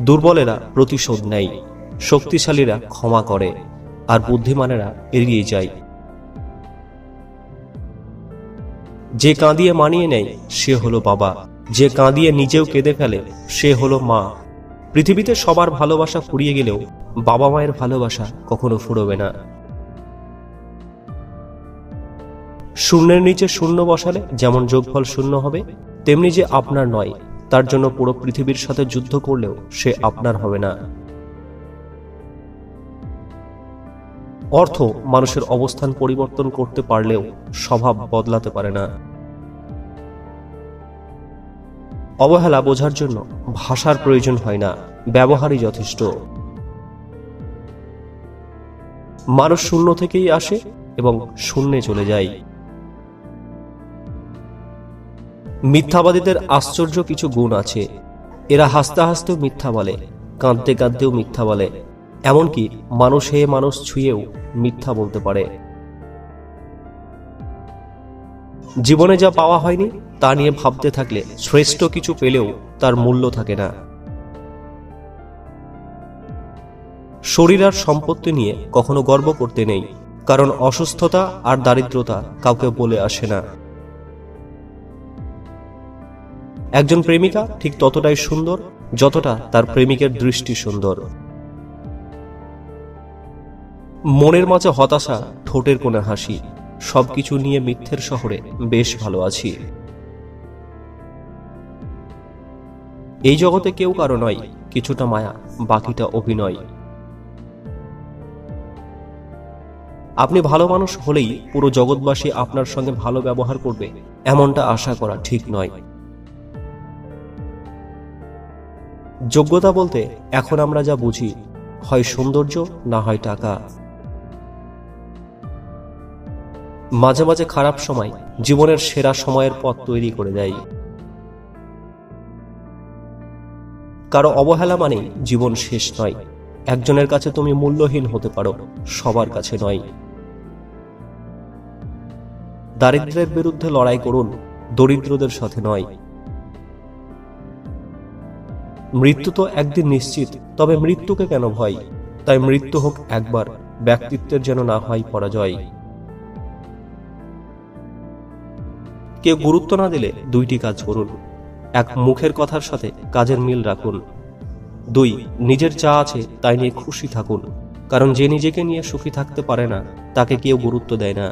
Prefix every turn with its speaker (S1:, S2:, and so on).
S1: দুর্বলেরা প্রতিশোধ নেয়, শক্তিশালীরা ক্ষমা করে, আর বুদ্ধিমানেরা এড়িয়ে যায়। যে কাঁদিয়ে মানিয়ে নেয় সে হলো বাবা, যে কাঁদিয়ে নিজেও কেঁদে ফেলে সে হলো মা। পৃথিবীতে সবার ভালোবাসা ফুরিয়ে গেলেও বাবা মায়ের ভালোবাসা কখনো ফুরোবে না। শূন্যের নিচে শূন্য বসালে যেমন যোগফল শূন্য হবে, তেমনি যে আপনার নয় তার জন্য পুরো পৃথিবীর সাথে যুদ্ধ করলেও সে আপনার হবে না। অর্থ মানুষের অবস্থান পরিবর্তন করতে পারলেও স্বভাব বদলাতে পারে না। অবহেলা বোঝার জন্য ভাষার প্রয়োজন হয় না, ব্যবহারই যথেষ্ট। মানুষ শূন্য থেকেই আসে এবং শূন্যে চলে যায়। মিথ্যাবাদীদের আশ্চর্য কিছু গুণ আছে। এরা হাসতে হাসতেও মিথ্যা বলে, কাঁদতে কাঁদতেও মিথ্যা বলে, এমনকি মানুষ হয়ে মানুষ ছুঁয়েও মিথ্যা বলতে পারে। জীবনে যা পাওয়া হয়নি তা নিয়ে ভাবতে থাকলে শ্রেষ্ঠ কিছু পেলেও তার মূল্য থাকে না। শরীর আর সম্পত্তি নিয়ে কখনো গর্ব করতে নেই, কারণ অসুস্থতা আর দারিদ্রতা কাউকে বলে আসে না। একজন প্রেমিকা ঠিক ততটাই সুন্দর যতটা তার প্রেমিকের দৃষ্টি সুন্দর। মনের মাঝে হতাশা, ঠোঁটের কোণে হাসি, সবকিছু নিয়ে মিথ্যের শহরে বেশ ভালো আছি। এই জগতে কেউ কারো নয়, কিছুটা মায়া, বাকিটা অভিনয়। আপনি ভালো মানুষ হলেই পুরো জগৎবাসী আপনার সঙ্গে ভালো ব্যবহার করবে এমনটা আশা করা ঠিক নয়। যোগ্যতা বলতে এখন আমরা যা বুঝি, হয় সৌন্দর্য না হয় টাকা। মাঝে মাঝে খারাপ সময় জীবনের সেরা সময়ের পথ তৈরি করে দেয়। কারো অবহেলা মানেই জীবন শেষ নয়। একজনের কাছে তুমি মূল্যহীন হতে পারো, সবার কাছে নয়। দারিদ্র্যের বিরুদ্ধে লড়াই করুন, দরিদ্রদের সাথে নয়। মৃত্যু তো একদিন নিশ্চিত, তবে মৃত্যুকে কেন ভয়? তাই মৃত্যু হোক একবার, ব্যক্তিত্বের যেন না হয় পরাজয়। কেউ গুরুত্ব না দিলে দুইটি কাজ করুন। এক, মুখের কথার সাথে কাজের মিল রাখুন। দুই, নিজের যা আছে তাই নিয়ে খুশি থাকুন, কারণ যে নিজেকে নিয়ে সুখী থাকতে পারে না তাকে কেউ গুরুত্ব দেয় না।